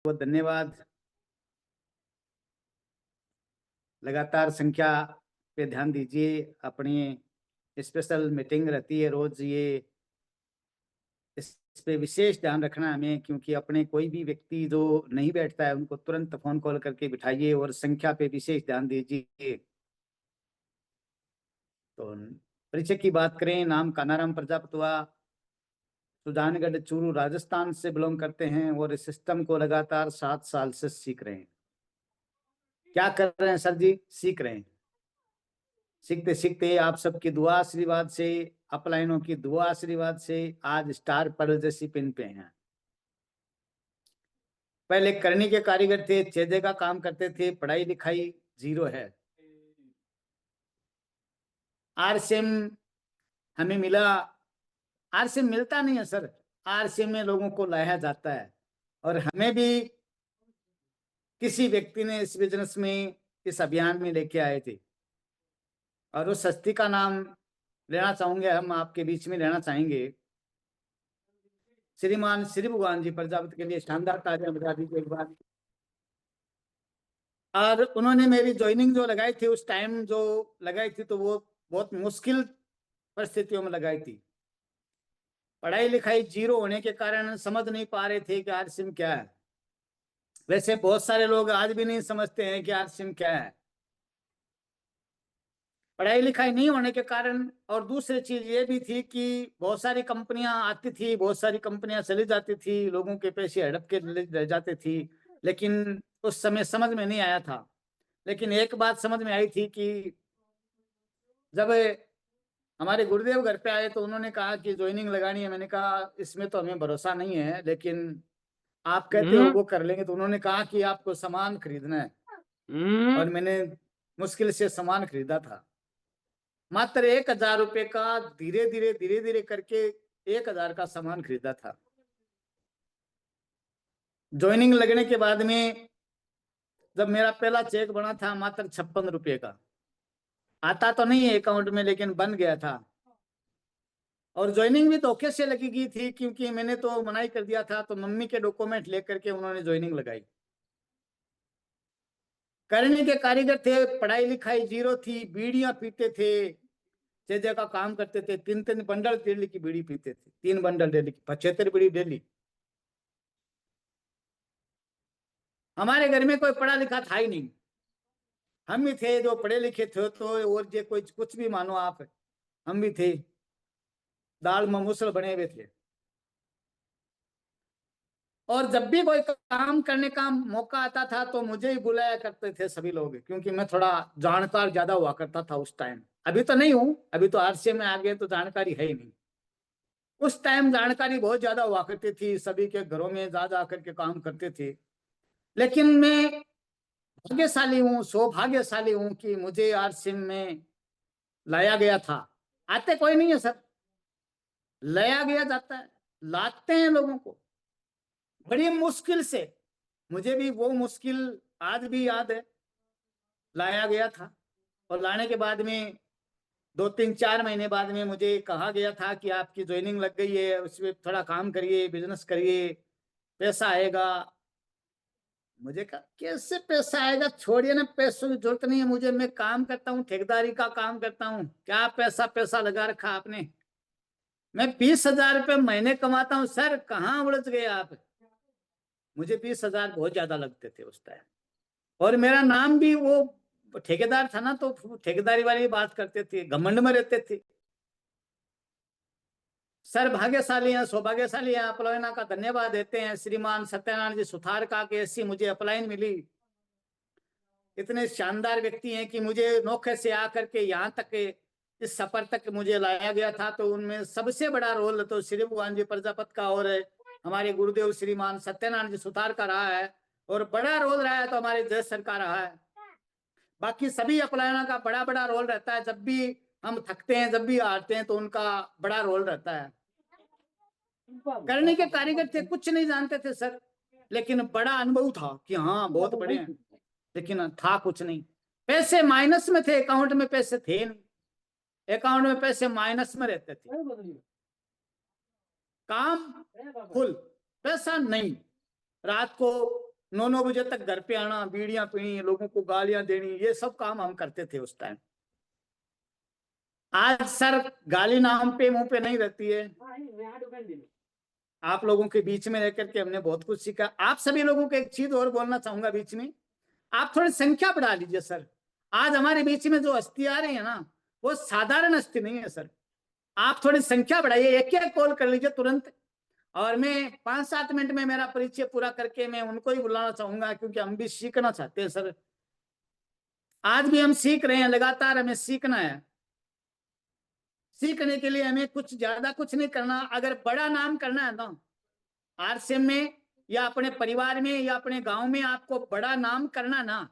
बहुत धन्यवाद। लगातार संख्या पे ध्यान दीजिए। अपनी स्पेशल मीटिंग रहती है रोज, ये इस पे विशेष ध्यान रखना हमें, क्योंकि अपने कोई भी व्यक्ति जो नहीं बैठता है उनको तुरंत फोन कॉल करके बिठाइए और संख्या पे विशेष ध्यान दीजिए। तो परिचय की बात करें, नाम कानाराम प्रजापत हुआ, सुजानगढ़ चूरू राजस्थान से बिलोंग करते हैं और इस सिस्टम को लगातार 7 साल से सीख रहे हैं। क्या कर रहे हैं सर जी? सीख रहे हैं। सीखते सीखते आप सबकी दुआ आशीर्वाद से, अपलाइनों की दुआ आशीर्वाद से आज स्टार पर जैसी पिन पे हैं। पहले करनी के कारीगर थे, चेजे का काम करते थे, पढ़ाई लिखाई जीरो है। आरसीएम हमें मिला। आरसीएम मिलता नहीं है सर, आरसीएम में लोगों को लाया जाता है। और हमें भी किसी व्यक्ति ने इस बिजनेस में, इस अभियान में लेके आए थे, और उस हस्ती का नाम लेना चाहूंगे, हम आपके बीच में लेना चाहेंगे। श्रीमान श्री भगवान जी प्रजापति के लिए शानदार तालियां बजा दीजिए एक बार। और उन्होंने मेरी ज्वाइनिंग जो लगाई थी उस टाइम जो लगाई थी, तो वो बहुत मुश्किल परिस्थितियों में लगाई थी। पढ़ाई लिखाई जीरो होने के कारण समझ नहीं पा रहे थे कि आरसीएम क्या है। वैसे बहुत सारे लोग आज भी नहीं समझते हैं कि आरसीएम क्या है। पढ़ाई लिखाई नहीं होने के कारण, और दूसरी चीज ये भी थी कि बहुत सारी कंपनियां आती थी, बहुत सारी कंपनियां चली जाती थी, लोगों के पैसे हड़प के रह जाते थी, लेकिन उस समय समझ में नहीं आया था। लेकिन एक बात समझ में आई थी कि जब हमारे गुरुदेव घर पे आए तो उन्होंने कहा कि ज्वाइनिंग लगानी है। मैंने कहा इसमें तो हमें भरोसा नहीं है, लेकिन आप कहते हो वो कर लेंगे। तो उन्होंने कहा कि आपको सामान खरीदना है, और मैंने मुश्किल से सामान खरीदा था, मात्र 1,000 रुपए का। धीरे धीरे करके 1,000 का सामान खरीदा था। ज्वाइनिंग लगने के बाद में जब मेरा पहला चेक बना था मात्र 56 रुपए का, आता तो नहीं है अकाउंट में लेकिन बन गया था। और ज्वाइनिंग भी धोखे से लगी गई थी, क्योंकि मैंने तो मनाही कर दिया था, तो मम्मी के डॉक्यूमेंट लेकर के उन्होंने ज्वाइनिंग लगाई। करने के कारीगर थे, पढ़ाई लिखाई जीरो थी, बीड़ियां पीते थे, चेजा का काम करते थे, 3 बंडल डेली की बीड़ी पीते थे, 3 बंडल डेली की, 75 बीड़ी डेली। हमारे घर में कोई पढ़ा लिखा था ही नहीं, हम भी थे जो पढ़े लिखे थे। तो और जो कोई कुछ भी मानो आप, हम भी थे, दाल में मुसल बने हुए थे। और जब भी कोई काम करने का मौका आता था तो मुझे ही बुलाया करते थे सभी लोग, क्योंकि मैं थोड़ा जानकार ज्यादा हुआ करता था उस टाइम। अभी तो नहीं हूं, अभी तो आरसीएम में आ गए तो जानकारी है ही नहीं। उस टाइम जानकारी बहुत ज्यादा हुआ करती थी, सभी के घरों में जा जा करके काम करते थे। लेकिन मैं भाग्यशाली हूँ, सौभाग्यशाली हूँ कि मुझे आरसीएम में लाया गया था। आते कोई नहीं है सर, लाया गया जाता है, लाते हैं लोगों को बड़ी मुश्किल से। मुझे भी वो मुश्किल आज भी याद है। लाया गया था, और लाने के बाद में 2-3-4 महीने बाद में मुझे कहा गया था कि आपकी ज्वाइनिंग लग गई है, उसमें थोड़ा काम करिए, बिजनेस करिए, पैसा आएगा। मुझे कहा कैसे पैसा आएगा? छोड़िए ना, पैसों की जरूरत नहीं है मुझे, मैं काम करता हूँ, ठेकेदारी का काम करता हूँ, क्या पैसा पैसा लगा रखा आपने? मैं 20,000 रुपये महीने कमाता हूँ। सर कहाँ उलझ गए आप? मुझे 20,000 बहुत ज्यादा लगते थे उस टाइम। और मेरा नाम भी, वो ठेकेदार था ना, तो ठेकेदारी वाली बात करते थे, घमंड में रहते थे। सर भाग्यशाली हैं, सौभाग्यशाली हैं, अपलायना का धन्यवाद देते हैं श्रीमान सत्यनारायण जी सुथार का, कि ऐसी मुझे अपलाइन मिली। इतने शानदार व्यक्ति हैं कि मुझे नौखे से आकर के यहाँ तक, इस सफर तक मुझे लाया गया था। तो उनमें सबसे बड़ा रोल तो श्री भगवान जी प्रजापत का और हमारे गुरुदेव श्रीमान सत्यनारायण जी सुथार का रहा है, और बड़ा रोल रहा है तो हमारे देश सरकार रहा है। बाकी सभी अपलायना का बड़ा बड़ा रोल रहता है। जब भी हम थकते हैं, जब भी हारते हैं, तो उनका बड़ा रोल रहता है। करने के कारीगर थे, कुछ नहीं जानते थे सर, लेकिन बड़ा अनुभव था कि हाँ बहुत बड़े हैं, लेकिन था कुछ नहीं। पैसे माइनस में थे, अकाउंट में पैसे थे नहीं, अकाउंट में पैसे माइनस में रहते थे। काम फुल, पैसा नहीं। रात को 9 बजे तक घर पे आना, बीड़ियां पीनी, लोगों को गालियां देनी, ये सब काम हम करते थे उस टाइम। आज सर गाली नाम पे मुंह पे नहीं रहती है। आप लोगों के बीच में रह करके हमने बहुत कुछ सीखा। आप सभी लोगों को एक चीज और बोलना चाहूंगा बीच में, आप थोड़ी संख्या बढ़ा लीजिए सर। आज हमारे बीच में जो हस्ती आ रही है ना, वो साधारण हस्ती नहीं है सर। आप थोड़ी संख्या बढ़ाइए, एक एक कॉल कर लीजिए तुरंत। और मैं 5-7 मिनट में मेरा परिचय पूरा करके मैं उनको ही बुलाना चाहूंगा, क्योंकि हम भी सीखना चाहते हैं सर। आज भी हम सीख रहे हैं, लगातार हमें सीखना है। सीखने के लिए हमें कुछ ज्यादा कुछ नहीं करना। अगर बड़ा नाम करना है ना आरसीएम में, या अपने परिवार में, या अपने गांव में, आपको बड़ा नाम करना ना,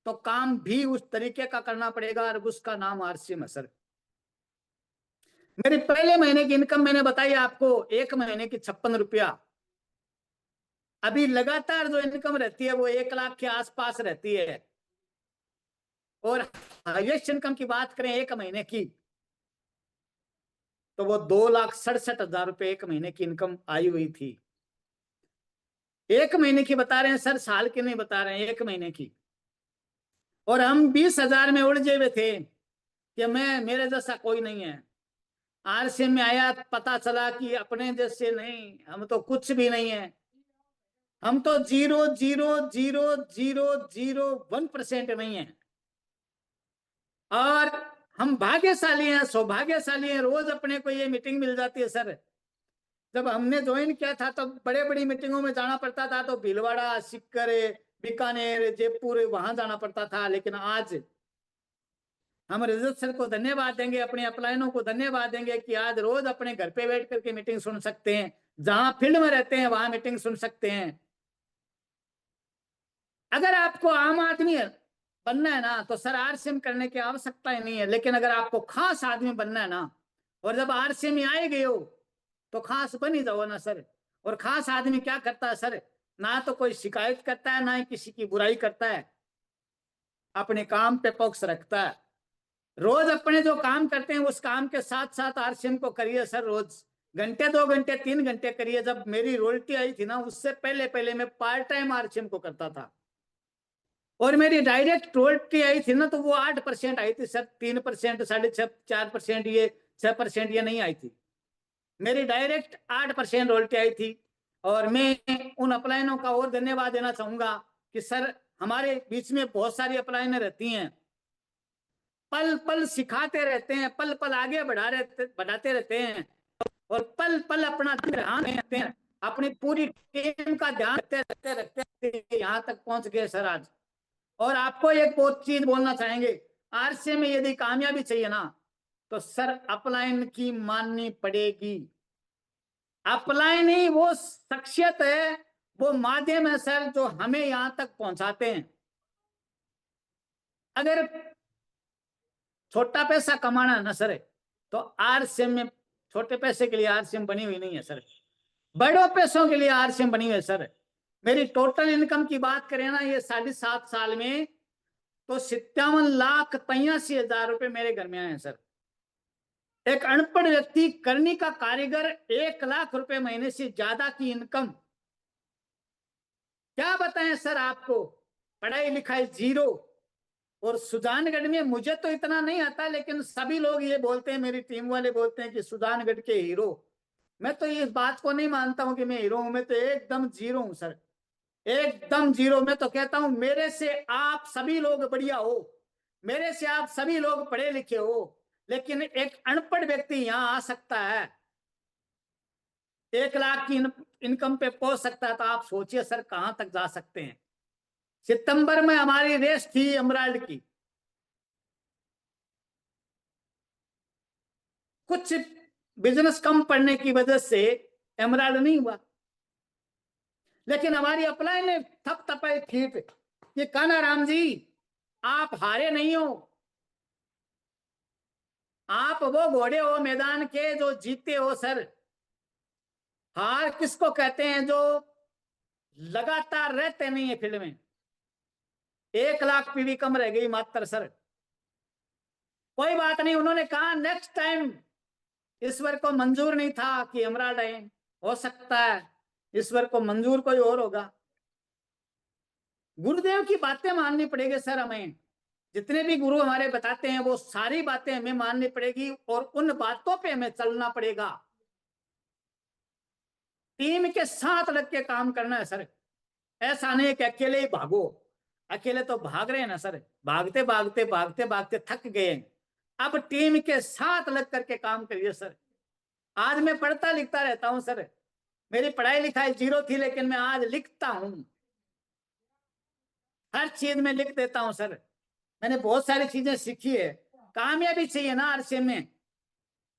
तो काम भी उस तरीके का करना पड़ेगा, और उसका नाम आरसीएम है सर। मेरे पहले महीने की इनकम मैंने बताई आपको, 1 महीने की 56 रुपया। अभी लगातार जो इनकम रहती है वो 1 लाख के आसपास रहती है। और हाईएस्ट इनकम की बात करें 1 महीने की, तो वो 2,67,000 रुपये 1 महीने की इनकम आई हुई थी। 1 महीने की बता रहे हैं सर, साल की नहीं बता रहे हैं, 1 महीने की। और हम 20,000 में उलझे हुए थे कि मैं, मेरे जैसा कोई नहीं है। आरसीएम में आया, पता चला कि अपने जैसे नहीं, हम तो कुछ भी नहीं है। हम तो 0,000,001% नहीं है। और हम भाग्यशाली हैं, सौभाग्यशाली हैं। रोज अपने को ये मीटिंग मिल जाती है सर। जब हमने ज्वाइन किया था तो बड़े बड़ी मीटिंगों में जाना पड़ता था, तो भीलवाड़ा, सीकर, बीकानेर, जयपुर, वहां जाना पड़ता था। लेकिन आज हम रिजल्ट सर को धन्यवाद देंगे, अपने अपलाइनों को धन्यवाद देंगे कि आज रोज अपने घर पे बैठ करके मीटिंग सुन सकते हैं। जहां फील्ड में रहते हैं वहां मीटिंग सुन सकते हैं। अगर आपको आम आदमी बनना है ना, तो सर आरसीएम करने की आवश्यकता ही नहीं है। लेकिन अगर आपको खास आदमी बनना है ना, और जब आरसीएम में आए गए हो, तो खास बन ही जाओ ना सर। और खास आदमी क्या करता है सर? ना तो कोई शिकायत करता है, ना ही किसी की बुराई करता है। अपने काम पे फोकस रखता है। रोज अपने जो काम करते हैं उस काम के साथ साथ आरसीएम को करिए सर। रोज घंटे, 2 घंटे, 3 घंटे करिए। जब मेरी रॉयल्टी आई थी ना, उससे पहले पहले मैं पार्ट टाइम आरसीएम को करता था। और मेरी डायरेक्ट रॉयल्टी आई थी ना, तो वो 8% आई थी सर। 3%, 6.5%, 4%, ये 6% ये नहीं आई थी। मेरी डायरेक्ट 8% रॉयल्टी आई थी। और मैं उन अपलाइनों का और धन्यवाद देना चाहूंगा कि सर, हमारे बीच में बहुत सारी अपलाइनें रहती हैं, पल पल सिखाते रहते हैं, पल पल आगे बढ़ाते रहते हैं। और पल पल अपना ध्यान रखते हैं, अपनी पूरी टीम का ध्यान रखते यहाँ तक पहुंच गए सर आज। और आपको एक बहुत चीज बोलना चाहेंगे, आरसीए में यदि कामयाबी चाहिए ना, तो सर अपलाइन की माननी पड़ेगी। अपलाइन ही वो शख्सियत है, वो माध्यम है सर, जो हमें यहां तक पहुंचाते हैं। अगर छोटा पैसा कमाना है ना सर, तो आरसीएम में, छोटे पैसे के लिए आरसीएम बनी हुई नहीं है सर। बड़ों पैसों के लिए आरसीएम बनी हुई है सर। मेरी टोटल इनकम की बात करें ना, ये 7.5 साल में, तो 57,83,000 रुपए मेरे घर में आए हैं सर। एक अनपढ़ व्यक्ति, करनी का कारीगर, 1 लाख रुपए महीने से ज्यादा की इनकम, क्या बताएं सर आपको? पढ़ाई लिखाई जीरो। और सुजानगढ़ में मुझे तो इतना नहीं आता, लेकिन सभी लोग ये बोलते हैं, मेरी टीम वाले बोलते हैं कि सुजानगढ़ के हीरो। मैं तो इस बात को नहीं मानता हूं कि मैं हीरो हूं। मैं तो एकदम जीरो हूं सर, एकदम जीरो। मैं तो कहता हूं, मेरे से आप सभी लोग बढ़िया हो, मेरे से आप सभी लोग पढ़े लिखे हो। लेकिन एक अनपढ़ व्यक्ति यहां आ सकता है, 1 लाख की इनकम पे पहुंच सकता है। तो आप सोचिए सर, कहां तक जा सकते हैं। सितंबर में हमारी रेस थी एमराल्ड की, कुछ बिजनेस कम पड़ने की वजह से एमराल्ड नहीं हुआ। लेकिन हमारी अपलाइन ने थप थपाई थी कि काना राम जी, आप हारे नहीं हो। आप वो घोड़े हो मैदान के जो जीते हो सर। हार किसको कहते हैं? जो लगातार रहते नहीं है फील्ड में। 1 लाख पीवी कम रह गई मात्र सर। कोई बात नहीं, उन्होंने कहा नेक्स्ट टाइम। ईश्वर को मंजूर नहीं था कि एमराल्ड आए, हो सकता है ईश्वर को मंजूर कोई और होगा। गुरुदेव की बातें माननी पड़ेगी सर हमें। जितने भी गुरु हमारे बताते हैं वो सारी बातें हमें माननी पड़ेगी और उन बातों पे हमें चलना पड़ेगा। टीम के साथ लग के काम करना है सर। ऐसा नहीं कि अकेले ही भागो। अकेले तो भाग रहे हैं ना सर, भागते भागते भागते भागते थक गए। अब टीम के साथ लग करके काम करिए सर। आज मैं पढ़ता लिखता रहता हूं सर। मेरी पढ़ाई लिखाई 0 थी, लेकिन मैं आज लिखता हूं। हर चीज में लिख देता हूं सर। मैंने बहुत सारी चीजें सीखी है। कामयाबी चाहिए ना आरसीएम में,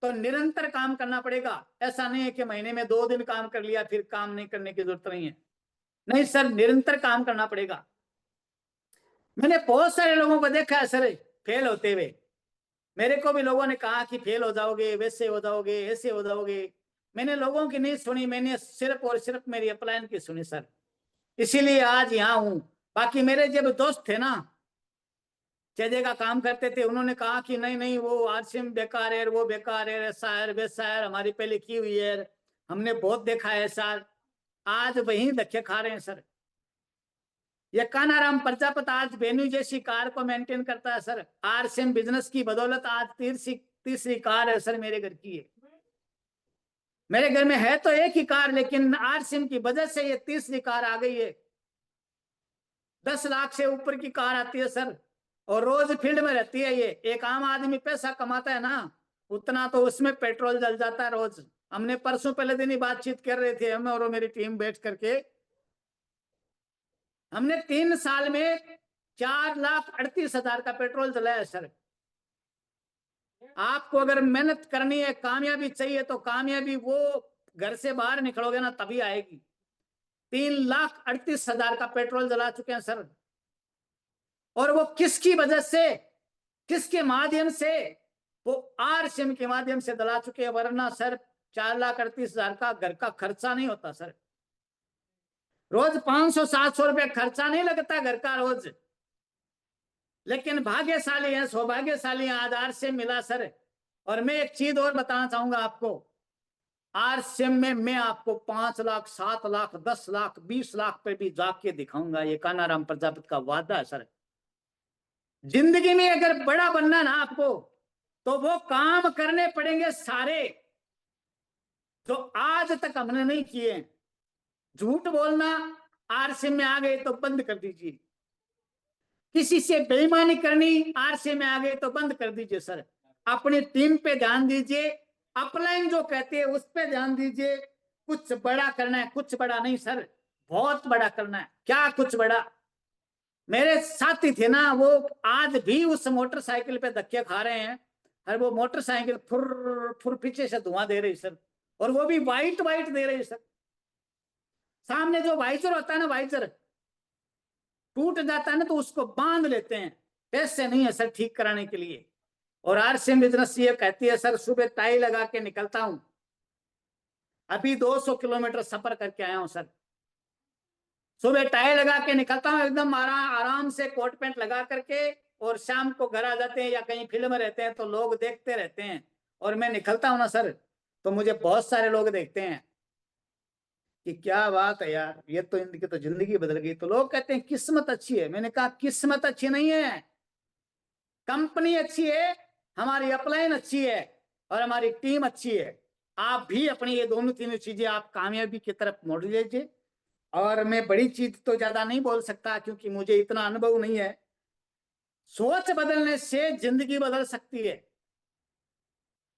तो निरंतर काम करना पड़ेगा। ऐसा नहीं है कि महीने में 2 दिन काम कर लिया फिर काम नहीं करने की जरूरत नहीं है। नहीं सर, निरंतर काम करना पड़ेगा। मैंने बहुत सारे लोगों को देखा है सर फेल होते हुए। मेरे को भी लोगों ने कहा कि फेल हो जाओगे, वैसे हो जाओगे, ऐसे हो जाओगे। मैंने लोगों की नहीं सुनी, मैंने सिर्फ और सिर्फ मेरी अपलाइन की सुनी सर। इसीलिए आज यहाँ हूं। बाकी मेरे जब दोस्त थे ना, चेजे का काम करते थे, उन्होंने कहा कि नहीं नहीं वो आरसीएम बेकार है, वो बेकार है, ऐसा है वैसा है, हमारी पहले की हुई है, हमने बहुत देखा है सर। आज वही धक्के खा रहे हैं सर। ये कानाराम प्रजापत आज वेन्यू जैसी कार को मेंटेन करता है सर। आरसीएम बिजनेस की बदौलत आज तीसरी कार है सर मेरे घर की है। मेरे घर में है तो एक ही कार, लेकिन आरसीएम की वजह से ये तीसरी कार आ गई है। 10 लाख से ऊपर की कार आती है सर, और रोज फील्ड में रहती है। ये एक आम आदमी पैसा कमाता है ना, उतना तो उसमें पेट्रोल जल जाता है रोज। हमने परसों पहले दिन ही बातचीत कर रहे थे, हम और मेरी टीम बैठ करके। हमने 3 साल में 4,38,000 का पेट्रोल जलाया सर। आपको अगर मेहनत करनी है, कामयाबी चाहिए, तो कामयाबी वो घर से बाहर निकलोगे ना तभी आएगी। 3,38,000 का पेट्रोल जला चुके हैं सर। और वो किसकी वजह से, किसके माध्यम से? वो आरसीएम के माध्यम से जला चुके हैं। वरना सर 4,38,000 का घर का खर्चा नहीं होता सर। रोज 500-700 रुपए खर्चा नहीं लगता घर का रोज। लेकिन भाग्यशाली है, सौभाग्यशाली है, आधार से मिला सर। और मैं एक चीज और बताना चाहूंगा आपको। आरसीएम में मैं आपको 5 लाख, 7 लाख, 10 लाख, 20 लाख पे भी जाके दिखाऊंगा। ये कानाराम प्रजापति का वादा है सर। जिंदगी में अगर बड़ा बनना ना आपको, तो वो काम करने पड़ेंगे सारे जो आज तक हमने नहीं किए। झूठ बोलना आरसीएम में आ गए तो बंद कर दीजिए। किसी से बेईमानी करनी आरसीएम में आ गए तो बंद कर दीजिए सर। अपनी टीम पे ध्यान दीजिए। अपलाइन जो कहते हैं उस पे ध्यान दीजिए। कुछ बड़ा करना है, कुछ बड़ा नहीं सर, बहुत बड़ा करना है। क्या कुछ बड़ा? मेरे साथी थे ना, वो आज भी उस मोटरसाइकिल पे धक्के खा रहे हैं। और वो मोटरसाइकिल फुर फुर पीछे से धुआं दे रही सर, और वो भी वाइट वाइट दे रही सर। सामने जो वाइजर होता है ना, वाइजर टूट जाता है ना, तो उसको बांध लेते हैं। पैसे नहीं है सर ठीक कराने के लिए। और आरसीएम बिजनेस ये कहती है सर, सुबह टाई लगा के निकलता हूं। अभी 200 किलोमीटर सफर करके आया हूं सर। सुबह टाई लगा के निकलता हूं, एकदम आराम से कोट पैंट लगा करके। और शाम को घर आ जाते हैं या कहीं फील्ड में रहते हैं तो लोग देखते रहते हैं। और मैं निकलता हूं ना सर, तो मुझे बहुत सारे लोग देखते हैं कि क्या बात है यार, ये तो इनकी तो जिंदगी बदल गई। तो लोग कहते हैं किस्मत अच्छी है। मैंने कहा किस्मत अच्छी नहीं है, कंपनी अच्छी है, हमारी अपलाइन अच्छी है, और हमारी टीम अच्छी है। आप भी अपनी ये दोनों तीनों चीजें आप कामयाबी की तरफ मोड़ लीजिए। और मैं बड़ी चीज तो ज्यादा नहीं बोल सकता, क्योंकि मुझे इतना अनुभव नहीं है। सोच बदलने से जिंदगी बदल सकती है।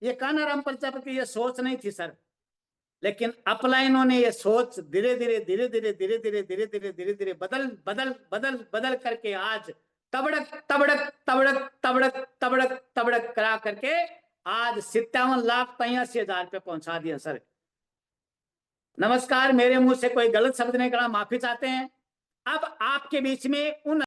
ये कानाराम प्रजापति ये सोच नहीं थी सर, लेकिन अपलाइनों ने ये सोच धीरे धीरे धीरे धीरे धीरे धीरे धीरे धीरे धीरे धीरे बदल बदल बदल बदल करके आज तबड़क तबड़क तबड़क तबड़क तबड़क तबड़क करा करके आज 57,83,000 पे पहुंचा दिया सर। नमस्कार, मेरे मुंह से कोई गलत शब्द नहीं करा, माफी चाहते हैं। अब आपके बीच में उन